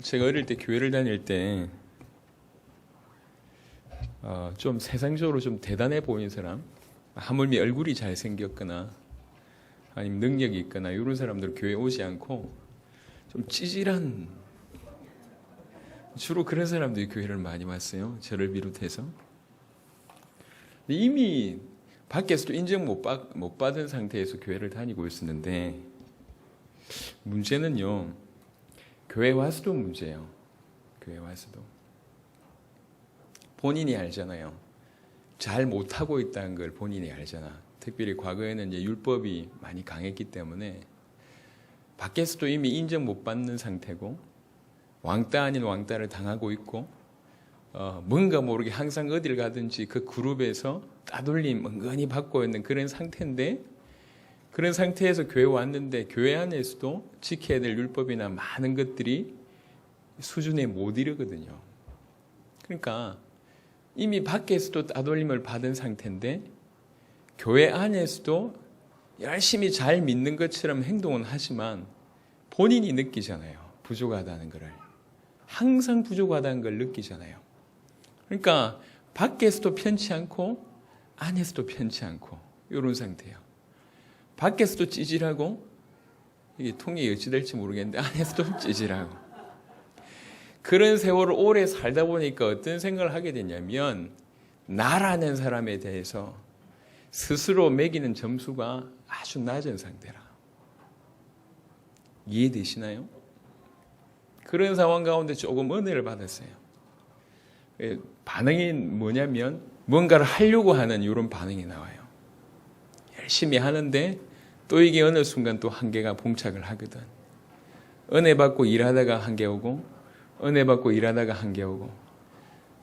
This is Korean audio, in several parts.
제가 어릴 때 교회를 다닐 때 좀 세상적으로 좀 대단해 보이는 사람, 하물며 얼굴이 잘생겼거나 아니면 능력이 있거나 이런 사람들 교회 오지 않고 좀 찌질한, 주로 그런 사람들이 교회를 많이 왔어요. 저를 비롯해서. 이미 밖에서도 인정 못 받은 상태에서 교회를 다니고 있었는데, 문제는요, 교회 와서도 문제예요. 교회 와서도 본인이 알잖아요. 잘 못하고 있다는 걸 본인이 알잖아. 특별히 과거에는 이제 율법이 많이 강했기 때문에 밖에서도 이미 인정 못 받는 상태고, 왕따 아닌 왕따를 당하고 있고, 뭔가 모르게 항상 어딜 가든지 그 그룹에서 따돌림 은근히 받고 있는 그런 상태인데, 그런 상태에서 교회 왔는데 교회 안에서도 지켜야 될 율법이나 많은 것들이 수준에 못 이르거든요. 그러니까 이미 밖에서도 따돌림을 받은 상태인데 교회 안에서도 열심히 잘 믿는 것처럼 행동은 하지만 본인이 느끼잖아요. 부족하다는 것을. 항상 부족하다는 걸 느끼잖아요. 그러니까 밖에서도 편치 않고 안에서도 편치 않고 이런 상태예요. 밖에서도 찌질하고, 이게 통이 어찌 될지 모르겠는데 안에서도 찌질하고, 그런 세월을 오래 살다 보니까 어떤 생각을 하게 되냐면, 나라는 사람에 대해서 스스로 매기는 점수가 아주 낮은 상태라. 이해되시나요? 그런 상황 가운데 조금 은혜를 받았어요. 반응이 뭐냐면 뭔가를 하려고 하는 이런 반응이 나와요. 열심히 하는데 또 이게 어느 순간 또 한계가 봉착을 하거든. 은혜 받고 일하다가 한계 오고, 은혜 받고 일하다가 한계 오고,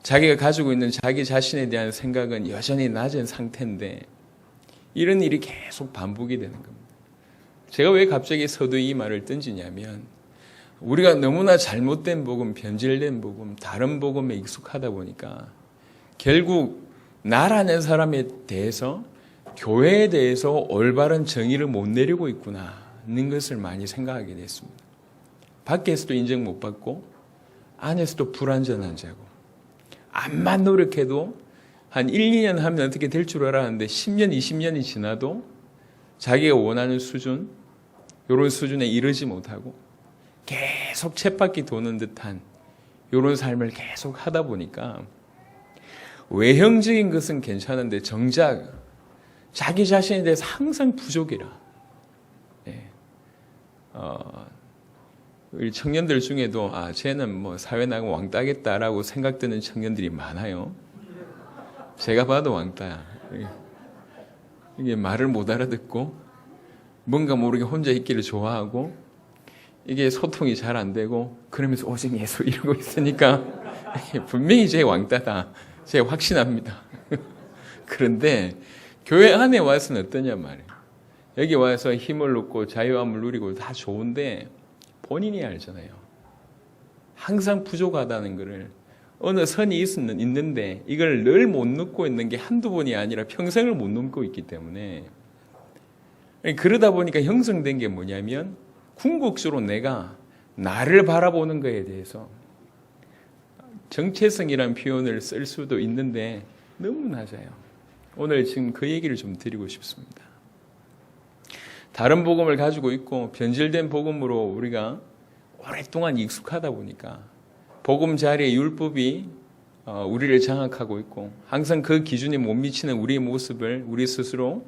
자기가 가지고 있는 자기 자신에 대한 생각은 여전히 낮은 상태인데 이런 일이 계속 반복이 되는 겁니다. 제가 왜 갑자기 서두에 이 말을 던지냐면, 우리가 너무나 잘못된 복음, 변질된 복음, 다른 복음에 익숙하다 보니까 결국 나라는 사람에 대해서, 교회에 대해서 올바른 정의를 못 내리고 있구나는 것을 많이 생각하게 됐습니다. 밖에서도 인정 못 받고 안에서도 불완전한 자고, 암만 노력해도 한 1, 2년 하면 어떻게 될 줄 알았는데 10년, 20년이 지나도 자기가 원하는 수준, 이런 수준에 이르지 못하고 계속 쳇바퀴 도는 듯한 이런 삶을 계속 하다 보니까 외형적인 것은 괜찮은데 정작 자기 자신에 대해서 항상 부족이라. 우리 청년들 중에도 쟤는 뭐 사회 나가면 왕따겠다라고 생각되는 청년들이 많아요. 제가 봐도 왕따야. 이게 말을 못 알아듣고 뭔가 모르게 혼자 있기를 좋아하고, 이게 소통이 잘 안 되고, 그러면서 오직 예수 이러고 있으니까 분명히 제 왕따다. 제가 확신합니다. 그런데 교회 안에 와서는 어떠냐 말이에요. 여기 와서 힘을 얻고 자유함을 누리고 다 좋은데 본인이 알잖아요. 항상 부족하다는 것을, 어느 선이 있는데 이걸 늘 못 넘고 있는 게 한두 번이 아니라 평생을 못 넘고 있기 때문에, 그러다 보니까 형성된 게 뭐냐면 궁극적으로 내가 나를 바라보는 것에 대해서, 정체성이라는 표현을 쓸 수도 있는데 너무 낮아요. 오늘 지금 그 얘기를 좀 드리고 싶습니다. 다른 복음을 가지고 있고 변질된 복음으로 우리가 오랫동안 익숙하다 보니까 복음 자리에 율법이 우리를 장악하고 있고, 항상 그 기준에 못 미치는 우리의 모습을 우리 스스로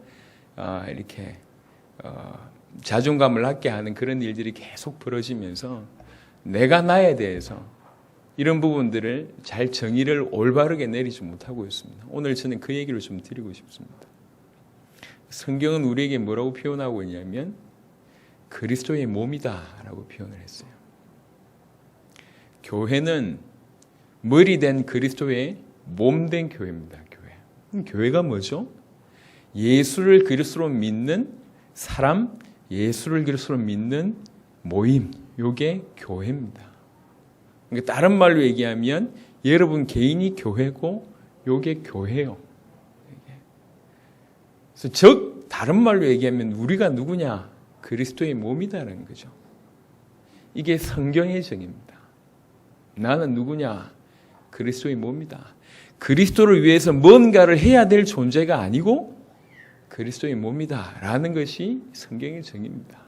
이렇게 자존감을 낮게 하는 그런 일들이 계속 벌어지면서 내가 나에 대해서 이런 부분들을 잘 정의를 올바르게 내리지 못하고 있습니다. 오늘 저는 그 얘기를 좀 드리고 싶습니다. 성경은 우리에게 뭐라고 표현하고 있냐면 그리스도의 몸이다라고 표현을 했어요. 교회는 머리 된 그리스도의 몸 된 교회입니다. 교회. 교회가 뭐죠? 예수를 그리스도로 믿는 사람, 예수를 그리스도로 믿는 모임, 이게 교회입니다. 그러니까 다른 말로 얘기하면 여러분 개인이 교회고 이게 교회예요. 그래서 다른 말로 얘기하면 우리가 누구냐? 그리스도의 몸이다라는 거죠. 이게 성경의 정의입니다. 나는 누구냐? 그리스도의 몸이다. 그리스도를 위해서 뭔가를 해야 될 존재가 아니고 그리스도의 몸이다라는 것이 성경의 정의입니다.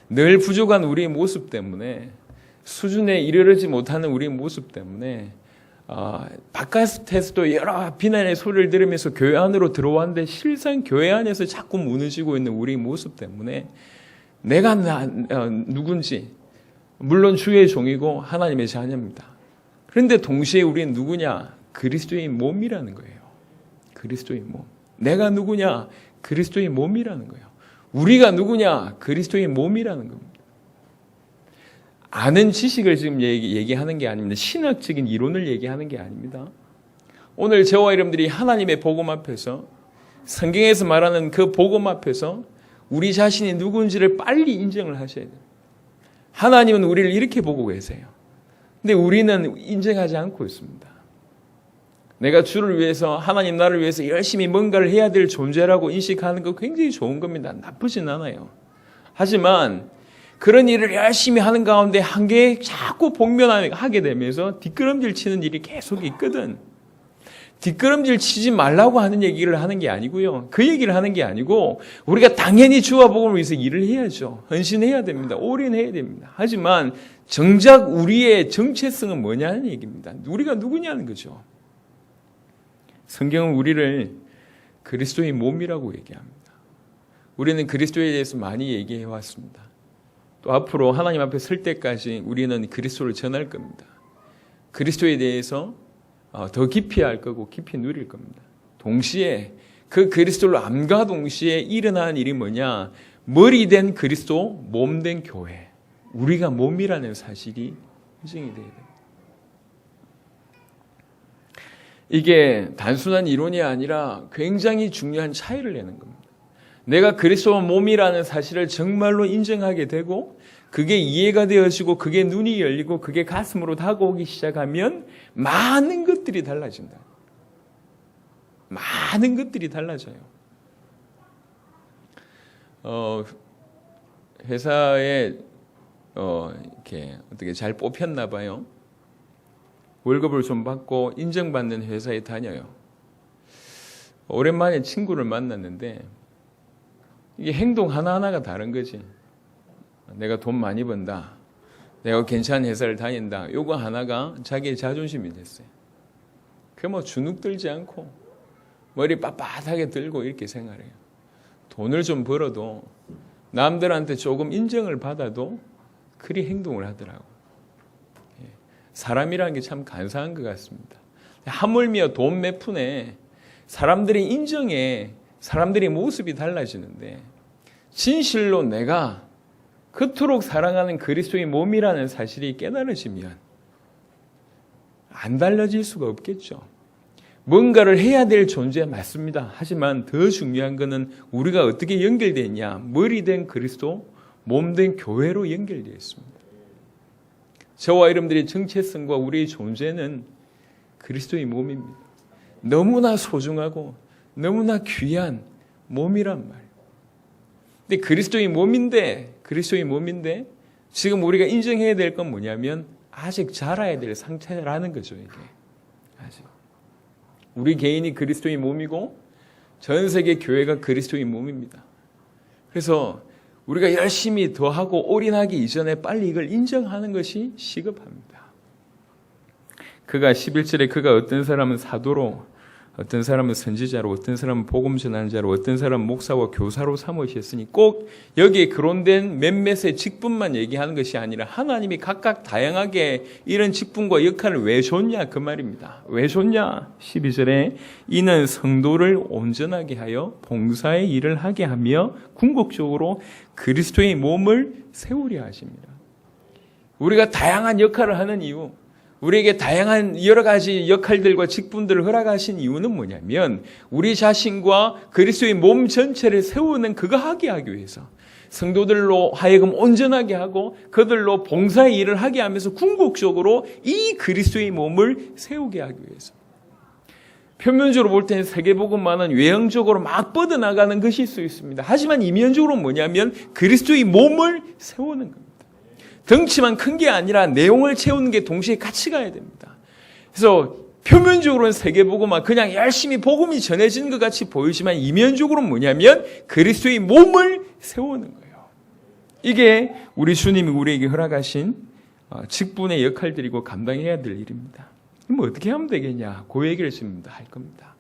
늘 부족한 우리의 모습 때문에, 수준에 이르지 못하는 우리의 모습 때문에 바깥에서도 여러 비난의 소리를 들으면서 교회 안으로 들어왔는데 실상 교회 안에서 자꾸 무너지고 있는 우리의 모습 때문에 내가 누군지, 물론 주의 종이고 하나님의 자녀입니다. 그런데 동시에 우리는 누구냐? 그리스도의 몸이라는 거예요. 그리스도의 몸. 내가 누구냐? 그리스도의 몸이라는 거예요. 우리가 누구냐? 그리스도의 몸이라는 겁니다. 아는 지식을 지금 얘기하는 게 아닙니다. 신학적인 이론을 얘기하는 게 아닙니다. 오늘 저와 여러분들이 하나님의 복음 앞에서, 성경에서 말하는 그 복음 앞에서 우리 자신이 누군지를 빨리 인정을 하셔야 돼요. 하나님은 우리를 이렇게 보고 계세요. 근데 우리는 인정하지 않고 있습니다. 내가 주를 위해서, 하나님 나를 위해서 열심히 뭔가를 해야 될 존재라고 인식하는 거 굉장히 좋은 겁니다. 나쁘진 않아요. 하지만 그런 일을 열심히 하는 가운데 한계에 자꾸 복면하게 되면서 뒷걸음질 치는 일이 계속 있거든. 뒷걸음질 치지 말라고 하는 얘기를 하는 게 아니고요. 그 얘기를 하는 게 아니고, 우리가 당연히 주와 복음을 위해서 일을 해야죠. 헌신해야 됩니다. 올인해야 됩니다. 하지만 정작 우리의 정체성은 뭐냐는 얘기입니다. 우리가 누구냐는 거죠. 성경은 우리를 그리스도의 몸이라고 얘기합니다. 우리는 그리스도에 대해서 많이 얘기해 왔습니다. 또 앞으로 하나님 앞에 설 때까지 우리는 그리스도를 전할 겁니다. 그리스도에 대해서 더 깊이 알 거고 깊이 누릴 겁니다. 동시에 그 그리스도를 암과 동시에 일어나는 일이 뭐냐? 머리 된 그리스도, 몸 된 교회. 우리가 몸이라는 사실이 인정이 돼야 됩니다. 이게 단순한 이론이 아니라 굉장히 중요한 차이를 내는 겁니다. 내가 그리스도 몸이라는 사실을 정말로 인정하게 되고, 그게 이해가 되어지고, 그게 눈이 열리고, 그게 가슴으로 다가오기 시작하면 많은 것들이 달라진다. 많은 것들이 달라져요. 회사에 이렇게 어떻게 잘 뽑혔나 봐요. 월급을 좀 받고 인정받는 회사에 다녀요. 오랜만에 친구를 만났는데 이게 행동 하나하나가 다른 거지. 내가 돈 많이 번다, 내가 괜찮은 회사를 다닌다, 요거 하나가 자기의 자존심이 됐어요. 그 뭐 주눅 들지 않고 머리 빳빳하게 들고 이렇게 생활해요. 돈을 좀 벌어도 남들한테 조금 인정을 받아도 그리 행동을 하더라고. 사람이라는 게 참 간사한 것 같습니다. 하물며 돈 몇 푼에 사람들의 인정에 사람들의 모습이 달라지는데, 진실로 내가 그토록 사랑하는 그리스도의 몸이라는 사실이 깨달아지면 안 달라질 수가 없겠죠. 뭔가를 해야 될 존재 맞습니다. 하지만 더 중요한 것은 우리가 어떻게 연결되어 있냐. 머리 된 그리스도, 몸 된 교회로 연결되어 있습니다. 저와 여러분들의 정체성과 우리의 존재는 그리스도의 몸입니다. 너무나 소중하고 너무나 귀한 몸이란 말이에요. 근데 그리스도의 몸인데 지금 우리가 인정해야 될 건 뭐냐면 아직 자라야 될 상태라는 거죠. 이게 아직 우리 개인이 그리스도의 몸이고 전 세계 교회가 그리스도의 몸입니다. 그래서 우리가 열심히 더하고 올인하기 이전에 빨리 이걸 인정하는 것이 시급합니다. 그가 11절에 그가 어떤 사람은 사도로, 어떤 사람은 선지자로, 어떤 사람은 복음 전하는 자로, 어떤 사람은 목사와 교사로 삼으셨으니, 꼭 여기에 거론된 몇몇의 직분만 얘기하는 것이 아니라 하나님이 각각 다양하게 이런 직분과 역할을 왜 줬냐 그 말입니다. 왜 줬냐? 12절에 이는 성도를 온전하게 하여 봉사의 일을 하게 하며 궁극적으로 그리스도의 몸을 세우려 하십니다. 우리가 다양한 역할을 하는 이유, 우리에게 다양한 여러 가지 역할들과 직분들을 허락하신 이유는 뭐냐면 우리 자신과 그리스도의 몸 전체를 세우는 그거 하게 하기 위해서, 성도들로 하여금 온전하게 하고 그들로 봉사의 일을 하게 하면서 궁극적으로 이 그리스도의 몸을 세우게 하기 위해서. 표면적으로 볼 때는 세계복음만은 외형적으로 막 뻗어나가는 것일 수 있습니다. 하지만 이면적으로 뭐냐면 그리스도의 몸을 세우는 겁니다. 덩치만 큰 게 아니라 내용을 채우는 게 동시에 같이 가야 됩니다. 그래서 표면적으로는 세계복음만 그냥 열심히 복음이 전해지는 것 같이 보이지만 이면적으로는 뭐냐면 그리스도의 몸을 세우는 거예요. 이게 우리 주님이 우리에게 허락하신 직분의 역할들이고 감당해야 될 일입니다. 그럼 어떻게 하면 되겠냐? 그 얘기를 지금 할 겁니다.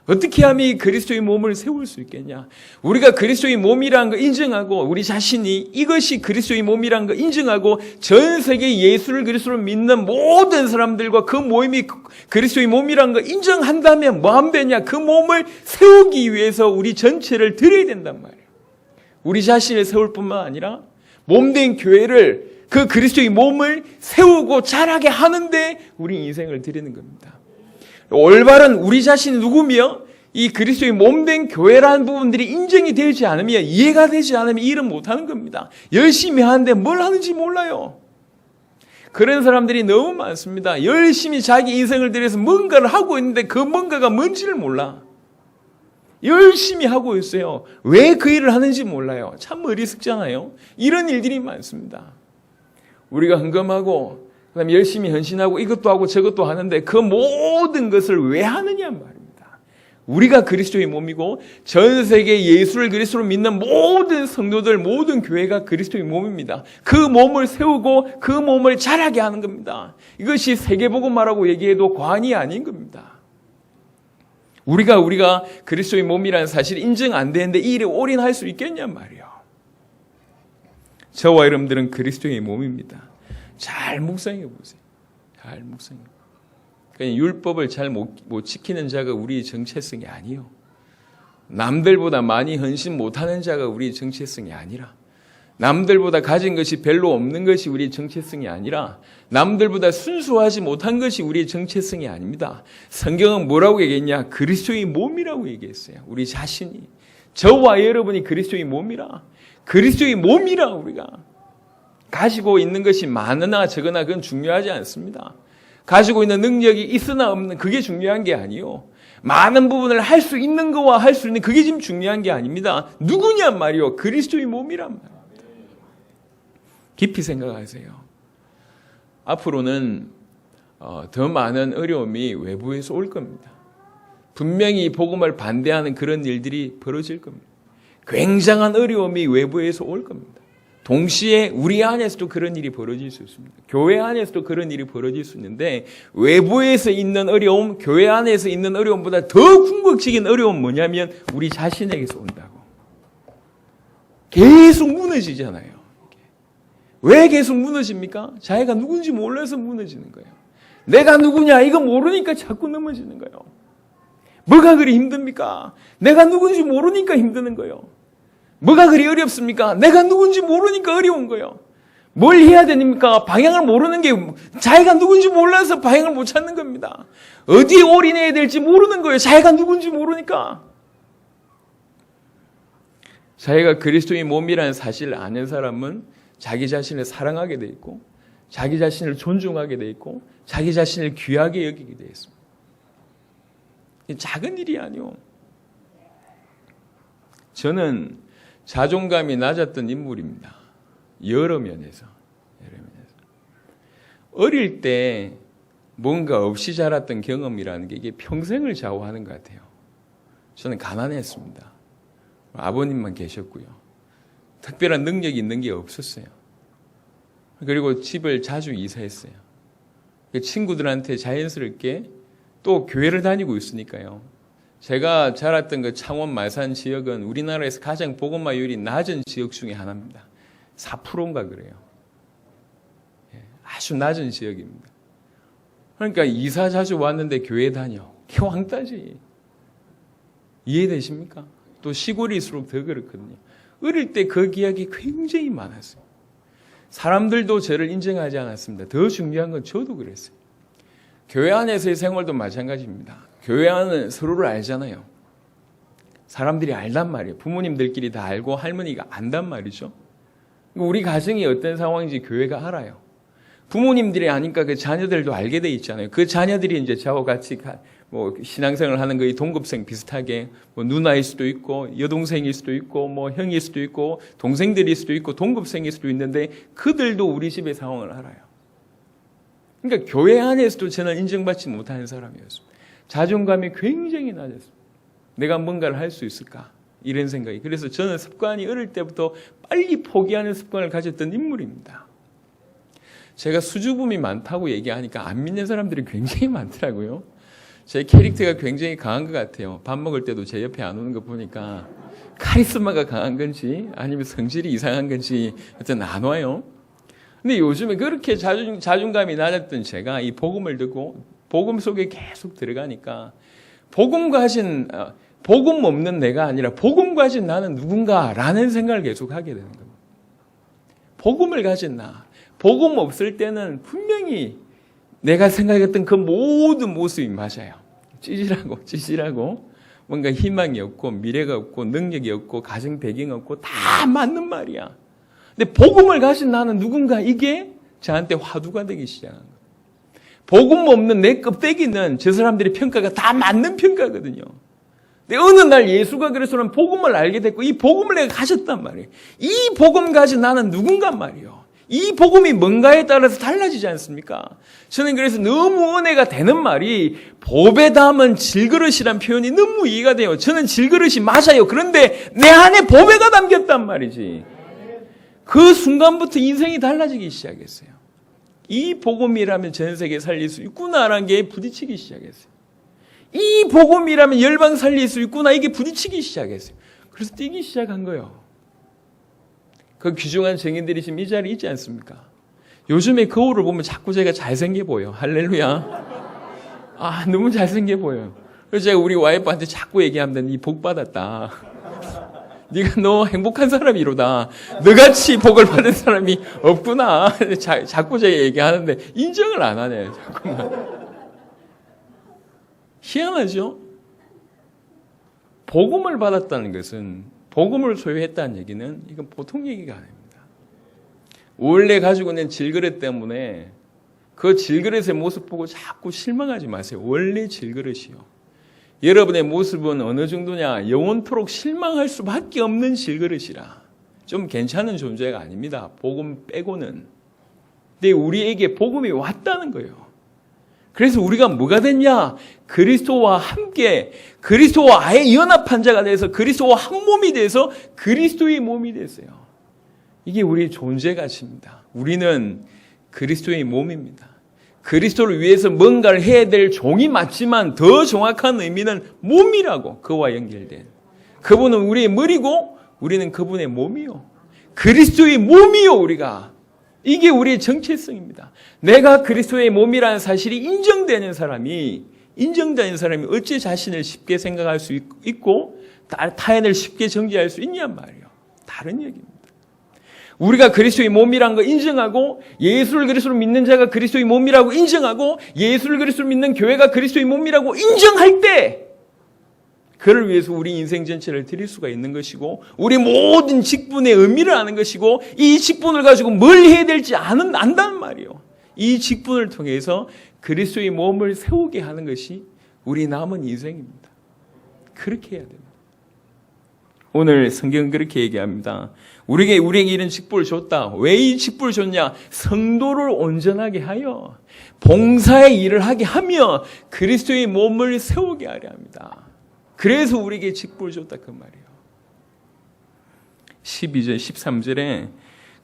어떻게 하면 이 그리스도의 몸을 세울 수 있겠냐? 우리가 그리스도의 몸이라는 거 인정하고 우리 자신이 이것이 그리스도의 몸이라는 거 인정하고 전 세계 예수를 그리스도로 믿는 모든 사람들과 그 모임이 그리스도의 몸이라는 거 인정한다면 뭐 하면 되냐? 그 몸을 세우기 위해서 우리 전체를 드려야 된단 말이에요. 우리 자신을 세울 뿐만 아니라 몸된 교회를 그 그리스도의 몸을 세우고 자라게 하는데 우리 인생을 드리는 겁니다. 올바른 우리 자신이 누구며 이 그리스도의 몸된 교회라는 부분들이 인정이 되지 않으면 이해가 되지 않으면 일은 못하는 겁니다. 열심히 하는데 뭘 하는지 몰라요. 그런 사람들이 너무 많습니다. 열심히 자기 인생을 들여서 뭔가를 하고 있는데 그 뭔가가 뭔지를 몰라. 열심히 하고 있어요. 왜 그 일을 하는지 몰라요. 참 어리석잖아요. 이런 일들이 많습니다. 우리가 헌금하고 그다음에 열심히 헌신하고 이것도 하고 저것도 하는데 그 모든 것을 왜 하느냐 말입니다. 우리가 그리스도의 몸이고 전 세계 예수를 그리스도로 믿는 모든 성도들 모든 교회가 그리스도의 몸입니다. 그 몸을 세우고 그 몸을 자라게 하는 겁니다. 이것이 세계복음화라고 얘기해도 과언이 아닌 겁니다. 우리가 그리스도의 몸이라는 사실이 인정 안 되는데 이 일에 올인할 수 있겠냔 말이에요. 저와 여러분들은 그리스도의 몸입니다. 잘 묵상해 보세요. 잘 묵상해. 그러니까 율법을 잘 못 지키는 자가 우리의 정체성이 아니요. 남들보다 많이 헌신 못하는 자가 우리의 정체성이 아니라 남들보다 가진 것이 별로 없는 것이 우리의 정체성이 아니라 남들보다 순수하지 못한 것이 우리의 정체성이 아닙니다. 성경은 뭐라고 얘기했냐? 그리스도의 몸이라고 얘기했어요. 우리 자신이. 저와 여러분이 그리스도의 몸이라. 그리스도의 몸이라 우리가. 가지고 있는 것이 많으나 적으나 그건 중요하지 않습니다. 가지고 있는 능력이 있으나 없는 그게 중요한 게 아니요. 많은 부분을 할 수 있는 거와 할 수 있는 그게 지금 중요한 게 아닙니다. 누구냐 말이요. 그리스도의 몸이란 말입니다. 깊이 생각하세요. 앞으로는 더 많은 어려움이 외부에서 올 겁니다. 분명히 복음을 반대하는 그런 일들이 벌어질 겁니다. 굉장한 어려움이 외부에서 올 겁니다. 동시에 우리 안에서도 그런 일이 벌어질 수 있습니다. 교회 안에서도 그런 일이 벌어질 수 있는데 외부에서 있는 어려움, 교회 안에서 있는 어려움보다 더 궁극적인 어려움은 뭐냐면 우리 자신에게서 온다고. 계속 무너지잖아요. 왜 계속 무너집니까? 자기가 누군지 몰라서 무너지는 거예요. 내가 누구냐 이거 모르니까 자꾸 넘어지는 거예요. 뭐가 그리 힘듭니까? 내가 누군지 모르니까 힘드는 거예요. 뭐가 그리 어렵습니까? 내가 누군지 모르니까 어려운 거예요. 뭘 해야 됩니까? 방향을 모르는 게 자기가 누군지 몰라서 방향을 못 찾는 겁니다. 어디에 올인해야 될지 모르는 거예요. 자기가 누군지 모르니까. 자기가 그리스도의 몸이라는 사실을 아는 사람은 자기 자신을 사랑하게 돼 있고 자기 자신을 존중하게 돼 있고 자기 자신을 귀하게 여기게 돼 있습니다. 작은 일이 아니요. 저는 자존감이 낮았던 인물입니다. 여러 면에서. 어릴 때 뭔가 없이 자랐던 경험이라는 게 이게 평생을 좌우하는 것 같아요. 저는 가난했습니다. 아버님만 계셨고요. 특별한 능력이 있는 게 없었어요. 그리고 집을 자주 이사했어요. 친구들한테 자연스럽게 또 교회를 다니고 있으니까요. 제가 자랐던 그 창원 마산 지역은 우리나라에서 가장 복음화율이 낮은 지역 중에 하나입니다. 4%인가 그래요. 아주 낮은 지역입니다. 그러니까 이사 자주 왔는데 교회 다녀. 그게 왕따지. 이해되십니까? 또 시골일수록 더 그렇거든요. 어릴 때 그 기억이 굉장히 많았어요. 사람들도 저를 인정하지 않았습니다. 더 중요한 건 저도 그랬어요. 교회 안에서의 생활도 마찬가지입니다. 교회 안은 서로를 알잖아요. 사람들이 알단 말이에요. 부모님들끼리 다 알고 할머니가 안단 말이죠. 우리 가정이 어떤 상황인지 교회가 알아요. 부모님들이 아니까 그 자녀들도 알게 돼 있잖아요. 그 자녀들이 이제 저와 같이 뭐 신앙생활 하는 거의 동급생 비슷하게 뭐 누나일 수도 있고 여동생일 수도 있고 뭐 형일 수도 있고 동생들일 수도 있고 동급생일 수도 있는데 그들도 우리 집의 상황을 알아요. 그러니까 교회 안에서도 저는 인정받지 못하는 사람이었습니다. 자존감이 굉장히 낮았습니다. 내가 뭔가를 할 수 있을까? 이런 생각이. 그래서 저는 습관이 어릴 때부터 빨리 포기하는 습관을 가졌던 인물입니다. 제가 수줍음이 많다고 얘기하니까 안 믿는 사람들이 굉장히 많더라고요. 제 캐릭터가 굉장히 강한 것 같아요. 밥 먹을 때도 제 옆에 안 오는 거 보니까 카리스마가 강한 건지 아니면 성질이 이상한 건지 하여튼 안 와요. 근데 요즘에 그렇게 자존감이 낮았던 제가 이 복음을 듣고 복음 속에 계속 들어가니까 복음 없는 내가 아니라 복음 가진 나는 누군가라는 생각을 계속 하게 되는 겁니다. 복음을 가진 나. 복음 없을 때는 분명히 내가 생각했던 그 모든 모습이 맞아요. 찌질하고 뭔가 희망이 없고 미래가 없고 능력이 없고 가정 배경 없고 다 맞는 말이야. 근데 복음을 가진 나는 누군가 이게 저한테 화두가 되기 시작한 거예요. 복음 없는 내 껍데기는 저 사람들의 평가가 다 맞는 평가거든요. 근데 어느 날 예수가 그래서는 복음을 알게 됐고 이 복음을 내가 가졌단 말이에요. 이 복음 가진 나는 누군가 말이에요. 이 복음이 뭔가에 따라서 달라지지 않습니까? 저는 그래서 너무 은혜가 되는 말이 법에 담은 질그릇이란 표현이 너무 이해가 돼요. 저는 질그릇이 맞아요. 그런데 내 안에 법에가 담겼단 말이지. 그 순간부터 인생이 달라지기 시작했어요. 이 복음이라면 전 세계 살릴 수 있구나라는 게 부딪히기 시작했어요. 이 복음이라면 열방 살릴 수 있구나 이게 부딪히기 시작했어요. 그래서 뛰기 시작한 거예요. 그 귀중한 증인들이 지금 이 자리에 있지 않습니까? 요즘에 거울을 보면 자꾸 제가 잘생겨 보여. 할렐루야. 너무 잘생겨 보여요. 그래서 제가 우리 와이프한테 자꾸 얘기합니다. 니 복 받았다. 네가 너 행복한 사람이로다. 너같이 복을 받은 사람이 없구나. 자꾸 제가 얘기하는데 인정을 안 하네. 자꾸만. 희한하죠? 복음을 받았다는 것은 복음을 소유했다는 얘기는 이건 보통 얘기가 아닙니다. 원래 가지고 있는 질그릇 때문에 그 질그릇의 모습 보고 자꾸 실망하지 마세요. 원래 질그릇이요. 여러분의 모습은 어느 정도냐? 영원토록 실망할 수밖에 없는 질그릇이라. 좀 괜찮은 존재가 아닙니다. 복음 빼고는. 근데 우리에게 복음이 왔다는 거예요. 그래서 우리가 뭐가 됐냐? 그리스도와 함께 그리스도와 아예 연합한 자가 돼서 그리스도와 한 몸이 돼서 그리스도의 몸이 됐어요. 이게 우리의 존재 가치입니다. 우리는 그리스도의 몸입니다. 그리스도를 위해서 뭔가를 해야 될 종이 맞지만 더 정확한 의미는 몸이라고. 그와 연결된. 그분은 우리의 머리고 우리는 그분의 몸이요. 그리스도의 몸이요 우리가. 이게 우리의 정체성입니다. 내가 그리스도의 몸이라는 사실이 인정되는 사람이 어찌 자신을 쉽게 생각할 수 있고 타인을 쉽게 정죄할 수 있냔 말이에요. 다른 얘기입니다. 우리가 그리스도의 몸이라는 거 인정하고 예수를 그리스도로 믿는 자가 그리스도의 몸이라고 인정하고 예수를 그리스도로 믿는 교회가 그리스도의 몸이라고 인정할 때 그를 위해서 우리 인생 전체를 드릴 수가 있는 것이고 우리 모든 직분의 의미를 아는 것이고 이 직분을 가지고 뭘 해야 될지 안다는 말이에요. 이 직분을 통해서 그리스도의 몸을 세우게 하는 것이 우리 남은 인생입니다. 그렇게 해야 됩니다. 오늘 성경은 그렇게 얘기합니다. 우리에게 이런 직분을 줬다. 왜 이 직분을 줬냐? 성도를 온전하게 하여 봉사의 일을 하게 하며 그리스도의 몸을 세우게 하려 합니다. 그래서 우리에게 직분을 줬다 그 말이에요. 12절 13절에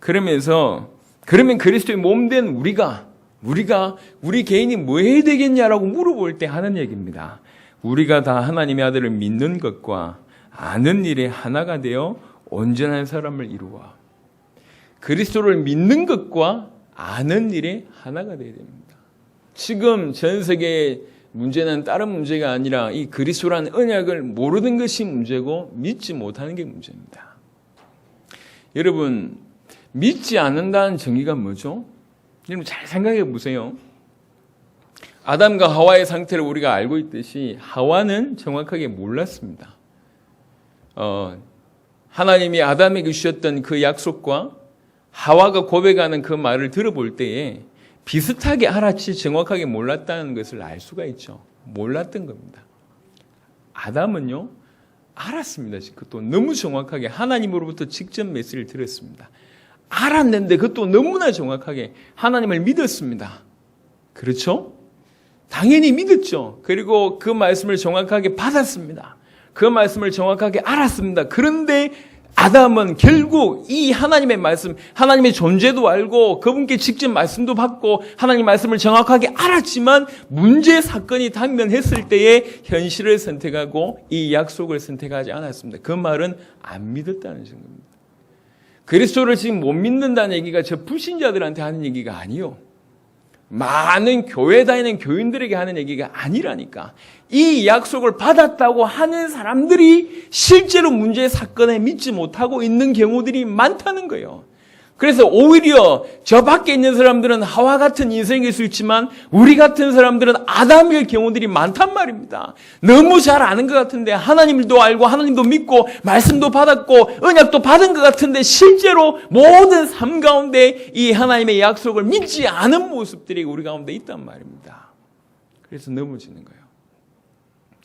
그러면 그리스도의 몸된 우리 개인이 뭐 해야 되겠냐라고 물어볼 때 하는 얘기입니다. 우리가 다 하나님의 아들을 믿는 것과 아는 일에 하나가 되어 온전한 사람을 이루어. 그리스도를 믿는 것과 아는 일에 하나가 되어야 됩니다. 지금 전 세계의 문제는 다른 문제가 아니라 이 그리스도라는 언약을 모르는 것이 문제고 믿지 못하는 게 문제입니다. 여러분, 믿지 않는다는 정의가 뭐죠? 여러분 잘 생각해 보세요. 아담과 하와의 상태를 우리가 알고 있듯이 하와는 정확하게 몰랐습니다. 하나님이 아담에게 주셨던 그 약속과 하와가 고백하는 그 말을 들어볼 때에 비슷하게 알았지 정확하게 몰랐다는 것을 알 수가 있죠. 몰랐던 겁니다. 아담은요, 알았습니다. 그것도 너무 정확하게 하나님으로부터 직접 메시지를 들었습니다. 알았는데 그것도 너무나 정확하게 하나님을 믿었습니다. 그렇죠? 당연히 믿었죠. 그리고 그 말씀을 정확하게 받았습니다. 그 말씀을 정확하게 알았습니다. 그런데 아담은 결국 이 하나님의 말씀, 하나님의 존재도 알고 그분께 직접 말씀도 받고 하나님 말씀을 정확하게 알았지만 문제 사건이 당면했을 때에 현실을 선택하고 이 약속을 선택하지 않았습니다. 그 말은 안 믿었다는 증거입니다. 그리스도를 지금 못 믿는다는 얘기가 저 불신자들한테 하는 얘기가 아니요. 많은 교회 다니는 교인들에게 하는 얘기가 아니라니까. 이 약속을 받았다고 하는 사람들이 실제로 문제 사건에 믿지 못하고 있는 경우들이 많다는 거예요. 그래서 오히려 저 밖에 있는 사람들은 하와 같은 인생일 수 있지만 우리 같은 사람들은 아담일 경우들이 많단 말입니다. 너무 잘 아는 것 같은데 하나님도 알고 하나님도 믿고 말씀도 받았고 언약도 받은 것 같은데 실제로 모든 삶 가운데 이 하나님의 약속을 믿지 않은 모습들이 우리 가운데 있단 말입니다. 그래서 넘어지는 거예요.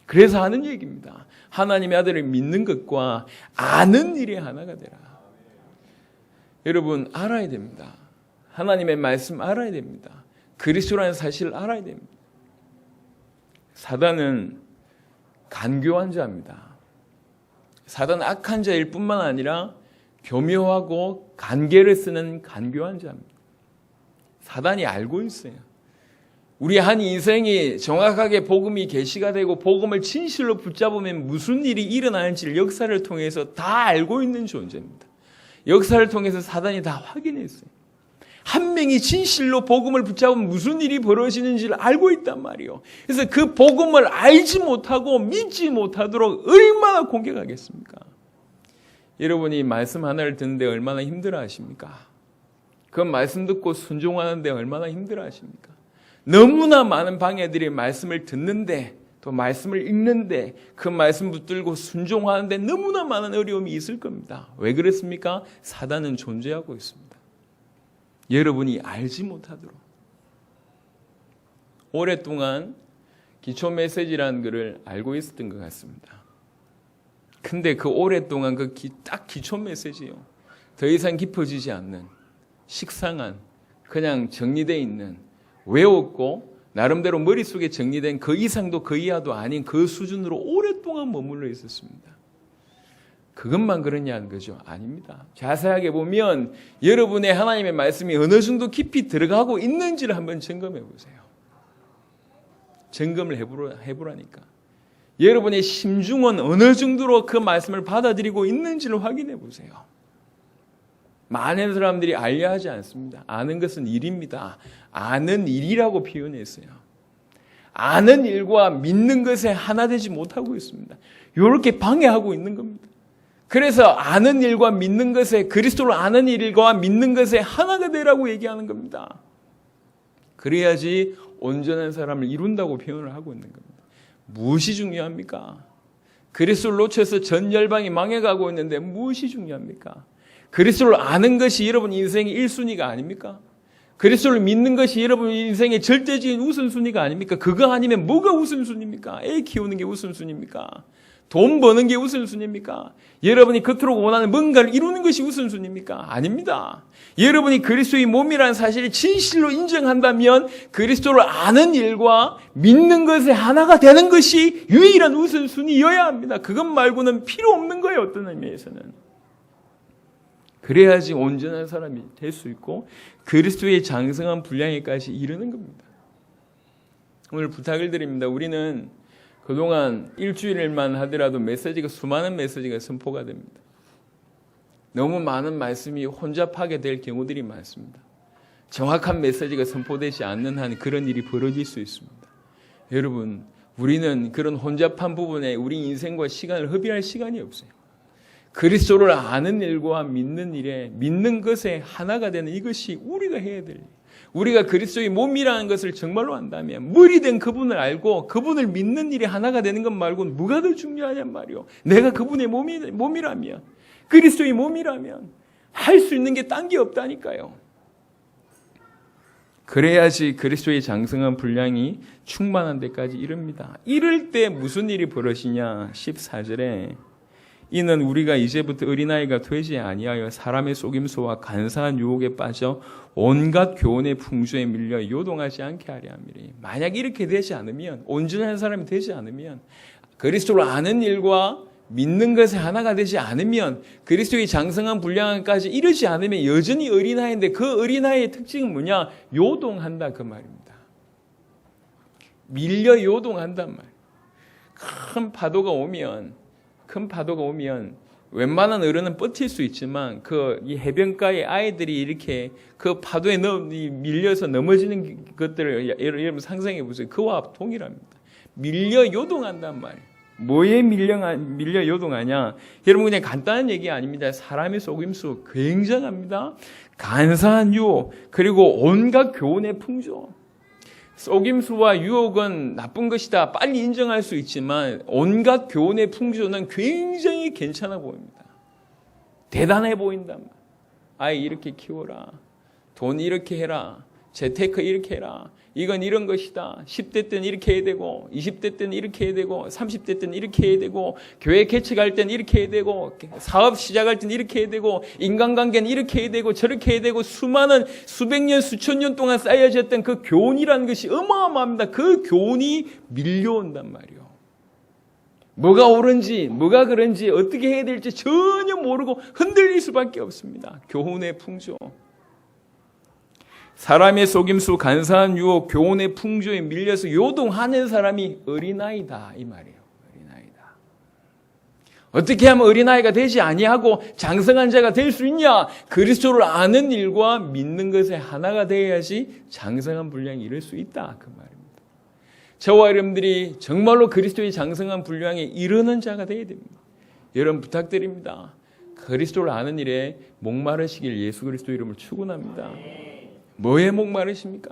그래서 하는 얘기입니다. 하나님의 아들을 믿는 것과 아는 일이 하나가 되라. 여러분 알아야 됩니다. 하나님의 말씀 알아야 됩니다. 그리스도라는 사실을 알아야 됩니다. 사단은 간교한 자입니다. 사단은 악한 자일 뿐만 아니라 교묘하고 간계를 쓰는 간교한 자입니다. 사단이 알고 있어요. 우리 한 인생이 정확하게 복음이 계시가 되고 복음을 진실로 붙잡으면 무슨 일이 일어나는지를 역사를 통해서 다 알고 있는 존재입니다. 역사를 통해서 사단이 다 확인했어요. 한 명이 진실로 복음을 붙잡으면 무슨 일이 벌어지는지를 알고 있단 말이에요. 그래서 그 복음을 알지 못하고 믿지 못하도록 얼마나 공격하겠습니까? 여러분이 말씀 하나를 듣는데 얼마나 힘들어 하십니까? 그 말씀 듣고 순종하는데 얼마나 힘들어 하십니까? 너무나 많은 방해들이 말씀을 듣는데 또 말씀을 읽는데 그 말씀 붙들고 순종하는데 너무나 많은 어려움이 있을 겁니다. 왜 그렇습니까? 사단은 존재하고 있습니다. 여러분이 알지 못하도록. 오랫동안 기초 메시지라는 것을 알고 있었던 것 같습니다. 근데 그 오랫동안 딱 기초 메시지요. 더 이상 깊어지지 않는 식상한 그냥 정리되어 있는 외웠고 나름대로 머릿속에 정리된 그 이상도 그 이하도 아닌 그 수준으로 오랫동안 머물러 있었습니다. 그것만 그러냐는 거죠? 아닙니다. 자세하게 보면 여러분의 하나님의 말씀이 어느 정도 깊이 들어가고 있는지를 한번 점검해 보세요. 점검을 해보라니까. 여러분의 심중은 어느 정도로 그 말씀을 받아들이고 있는지를 확인해 보세요. 많은 사람들이 알려 하지 않습니다. 아는 것은 일입니다. 아는 일이라고 표현했어요. 아는 일과 믿는 것에 하나 되지 못하고 있습니다. 이렇게 방해하고 있는 겁니다. 그래서 아는 일과 믿는 것에 그리스도를 아는 일과 믿는 것에 하나가 되라고 얘기하는 겁니다. 그래야지 온전한 사람을 이룬다고 표현을 하고 있는 겁니다. 무엇이 중요합니까? 그리스도를 놓쳐서 전 열방이 망해가고 있는데 무엇이 중요합니까? 그리스도를 아는 것이 여러분 인생의 1순위가 아닙니까? 그리스도를 믿는 것이 여러분 인생의 절대적인 우선순위가 아닙니까? 그거 아니면 뭐가 우선순위입니까? 애 키우는 게 우선순위입니까? 돈 버는 게 우선순위입니까? 여러분이 겉으로 원하는 뭔가를 이루는 것이 우선순위입니까? 아닙니다. 여러분이 그리스도의 몸이라는 사실을 진실로 인정한다면 그리스도를 아는 일과 믿는 것에 하나가 되는 것이 유일한 우선순위여야 합니다. 그것 말고는 필요 없는 거예요. 어떤 의미에서는. 그래야지 온전한 사람이 될 수 있고 그리스도의 장성한 분량에까지 이르는 겁니다. 오늘 부탁을 드립니다. 우리는 그동안 일주일만 하더라도 수많은 메시지가 선포가 됩니다. 너무 많은 말씀이 혼잡하게 될 경우들이 많습니다. 정확한 메시지가 선포되지 않는 한 그런 일이 벌어질 수 있습니다. 여러분, 우리는 그런 혼잡한 부분에 우리 인생과 시간을 허비할 시간이 없어요. 그리스도를 아는 일과 믿는 일에 믿는 것에 하나가 되는 이것이 우리가 해야 될 일. 우리가 그리스도의 몸이라는 것을 정말로 안다면 머리 된 그분을 알고 그분을 믿는 일이 하나가 되는 것 말고는 뭐가 더 중요하냔 말이요. 내가 그분의 몸이라면 그리스도의 몸이라면 할 수 있는 게 딴 게 없다니까요. 그래야지 그리스도의 장성한 분량이 충만한 데까지 이릅니다. 이럴 때 무슨 일이 벌어지냐? 14절에 이는 우리가 이제부터 어린아이가 되지 아니하여 사람의 속임수와 간사한 유혹에 빠져 온갖 교훈의 풍조에 밀려 요동하지 않게 하려 함이니. 만약 이렇게 되지 않으면, 온전한 사람이 되지 않으면, 그리스도를 아는 일과 믿는 것에 하나가 되지 않으면, 그리스도의 장성한 분량까지 이르지 않으면 여전히 어린아이인데, 그 어린아이의 특징은 뭐냐? 요동한다, 그 말입니다. 밀려 요동한단 말이에요. 큰 파도가 오면 웬만한 어른은 버틸 수 있지만 이 해변가의 아이들이 이렇게 그 파도에 밀려서 넘어지는 것들을 여러분 상상해 보세요. 그와 동일합니다. 밀려 요동한단 말이에요. 뭐에 밀려 요동하냐? 여러분 그냥 간단한 얘기 아닙니다. 사람의 속임수 굉장합니다. 간사한 유혹 그리고 온갖 교훈의 풍조. 속임수와 유혹은 나쁜 것이다. 빨리 인정할 수 있지만 온갖 교훈의 풍조는 굉장히 괜찮아 보입니다. 대단해 보인단 말이야. 아이 이렇게 키워라. 돈 이렇게 해라. 재테크 이렇게 해라. 이건 이런 것이다. 10대 때는 이렇게 해야 되고 20대 때는 이렇게 해야 되고 30대 때는 이렇게 해야 되고 교회 개척할 때는 이렇게 해야 되고 사업 시작할 때는 이렇게 해야 되고 인간관계는 이렇게 해야 되고 저렇게 해야 되고 수많은 수백 년 수천 년 동안 쌓여졌던 그 교훈이라는 것이 어마어마합니다. 그 교훈이 밀려온단 말이에요. 뭐가 옳은지 뭐가 그런지 어떻게 해야 될지 전혀 모르고 흔들릴 수밖에 없습니다. 교훈의 풍조. 사람의 속임수, 간사한 유혹, 교훈의 풍조에 밀려서 요동하는 사람이 어린아이다 이 말이에요. 어린아이다. 어떻게 하면 어린아이가 되지 아니하고 장성한 자가 될 수 있냐? 그리스도를 아는 일과 믿는 것에 하나가 되어야지 장성한 분량이 이룰 수 있다 그 말입니다. 저와 여러분들이 정말로 그리스도의 장성한 분량에 이르는 자가 되어야 됩니다. 여러분 부탁드립니다. 그리스도를 아는 일에 목마르시길 예수 그리스도 이름을 축원합니다. 뭐에 목마르십니까?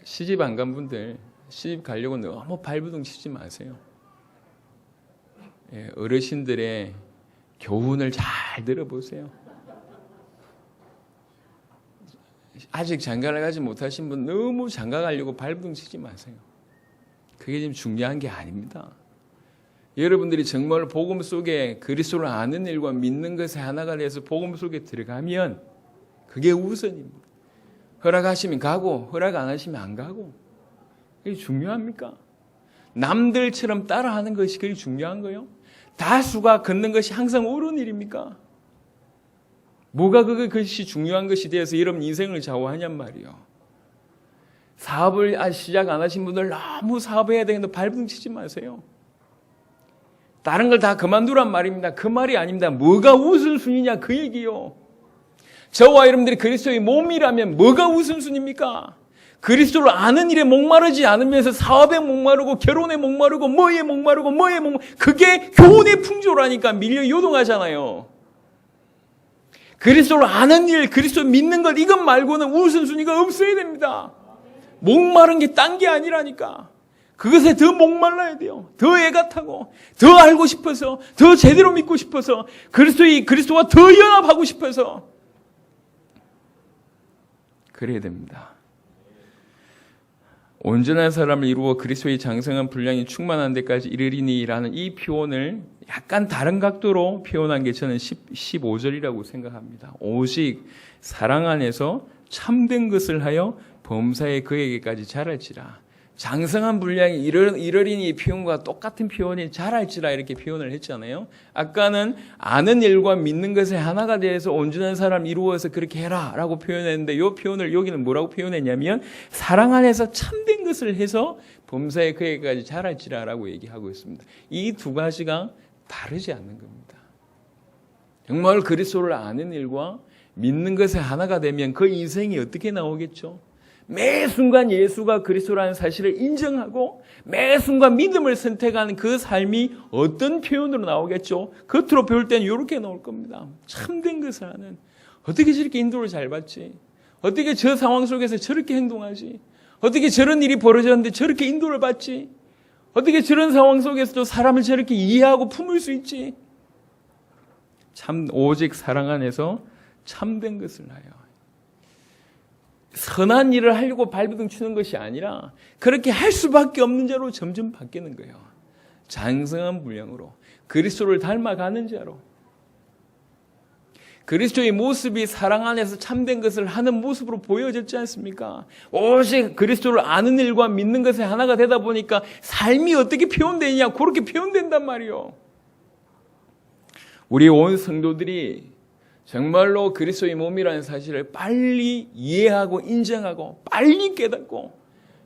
시집 안 간 분들 시집 가려고 너무 발부둥 치지 마세요. 어르신들의 교훈을 잘 들어보세요. 아직 장가를 가지 못하신 분 너무 장가 가려고 발부둥 치지 마세요. 그게 지금 중요한 게 아닙니다. 여러분들이 정말 복음 속에 그리스도를 아는 일과 믿는 것에 하나가 돼서 복음 속에 들어가면 그게 우선입니다. 허락하시면 가고 허락 안 하시면 안 가고. 그게 중요합니까? 남들처럼 따라하는 것이 그게 중요한 거예요? 다수가 걷는 것이 항상 옳은 일입니까? 뭐가 그것이 중요한 것이 되어서 여러분 인생을 좌우하냔 말이에요. 사업을 시작 안 하신 분들 너무 사업해야 되는데 발부둥 치지 마세요. 다른 걸 다 그만두란 말입니다. 그 말이 아닙니다. 뭐가 우선순위냐 그 얘기요. 저와 여러분들이 그리스도의 몸이라면 뭐가 우선순위입니까? 그리스도를 아는 일에 목마르지 않으면서 사업에 목마르고 결혼에 목마르고 뭐에 목마르고 그게 교훈의 풍조라니까 밀려 요동하잖아요. 그리스도를 아는 일, 그리스도 믿는 것 이것 말고는 우선순위가 없어야 됩니다. 목마른 게 딴 게 아니라니까. 그것에 더 목말라야 돼요. 더 애가 타고, 더 알고 싶어서, 더 제대로 믿고 싶어서, 그리스도와 더 연합하고 싶어서. 그래야 됩니다. 온전한 사람을 이루어 그리스도의 장성한 분량이 충만한 데까지 이르리니라는 이 표현을 약간 다른 각도로 표현한 게 저는 15절이라고 생각합니다. 오직 사랑 안에서 참된 것을 하여 범사에 그에게까지 자랄지라. 장성한 분량이 이르리니 이 표현과 똑같은 표현이 자랄지라 이렇게 표현을 했잖아요. 아까는 아는 일과 믿는 것에 하나가 되어서 온전한 사람 이루어서 그렇게 해라 라고 표현했는데 이 표현을 여기는 뭐라고 표현했냐면 사랑 안에서 참된 것을 해서 범사에 그에게까지 자랄지라 라고 얘기하고 있습니다. 이 두 가지가 다르지 않는 겁니다. 정말 그리스도를 아는 일과 믿는 것에 하나가 되면 그 인생이 어떻게 나오겠죠? 매 순간 예수가 그리스도라는 사실을 인정하고 매 순간 믿음을 선택하는 그 삶이 어떤 표현으로 나오겠죠? 겉으로 배울 때는 이렇게 나올 겁니다. 참된 것을 하는. 어떻게 저렇게 인도를 잘 받지? 어떻게 저 상황 속에서 저렇게 행동하지? 어떻게 저런 일이 벌어졌는데 저렇게 인도를 받지? 어떻게 저런 상황 속에서도 사람을 저렇게 이해하고 품을 수 있지? 참 오직 사랑 안에서 참된 것을 하여. 선한 일을 하려고 발버둥 치는 것이 아니라 그렇게 할 수밖에 없는 자로 점점 바뀌는 거예요. 장성한 분량으로 그리스도를 닮아가는 자로. 그리스도의 모습이 사랑 안에서 참된 것을 하는 모습으로 보여졌지 않습니까? 오직 그리스도를 아는 일과 믿는 것에 하나가 되다 보니까 삶이 어떻게 표현되느냐, 그렇게 표현된단 말이에요. 우리 온 성도들이 정말로 그리스도의 몸이라는 사실을 빨리 이해하고 인정하고 빨리 깨닫고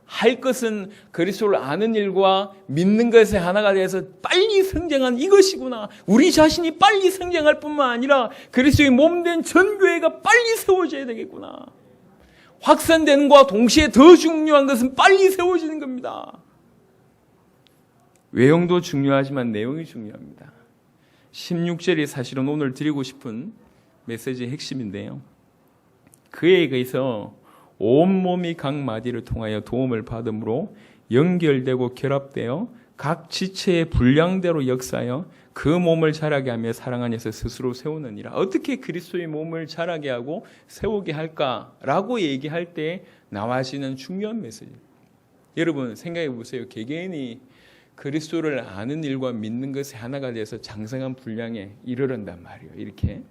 할 것은 그리스도를 아는 일과 믿는 것에 하나가 돼서 빨리 성장한 이것이구나. 우리 자신이 빨리 성장할 뿐만 아니라 그리스도의 몸된 전교회가 빨리 세워져야 되겠구나. 확산되는 것과 동시에 더 중요한 것은 빨리 세워지는 겁니다. 외형도 중요하지만 내용이 중요합니다. 16절이 사실은 오늘 드리고 싶은 메시지의 핵심인데요. 그에 의해서 온몸이 각 마디를 통하여 도움을 받음으로 연결되고 결합되어 각 지체의 분량대로 역사하여 그 몸을 자라게 하며 사랑 안에서 스스로 세우느니라. 어떻게 그리스도의 몸을 자라게 하고 세우게 할까라고 얘기할 때 나와지는 중요한 메시지. 여러분 생각해 보세요. 개개인이 그리스도를 아는 일과 믿는 것에 하나가 돼서 장성한 분량에 이르른단 말이에요. 이렇게.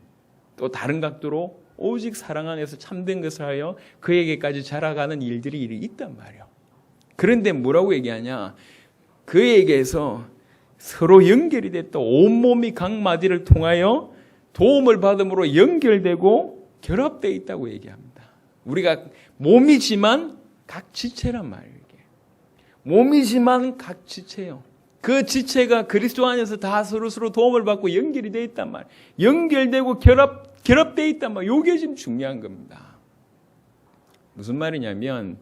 또 다른 각도로 오직 사랑 안에서 참된 것을 하여 그에게까지 자라가는 일들이 있단 말이에요. 그런데 뭐라고 얘기하냐? 그에게서 서로 연결이 됐다. 온몸이 각 마디를 통하여 도움을 받음으로 연결되고 결합되어 있다고 얘기합니다. 우리가 몸이지만 각 지체란 말이에요. 몸이지만 각 지체요. 그 지체가 그리스도 안에서 다 서로 도움을 받고 연결이 되어 있단 말이에요. 연결되고 결합되어 있단 말이에요. 이게 지금 중요한 겁니다. 무슨 말이냐면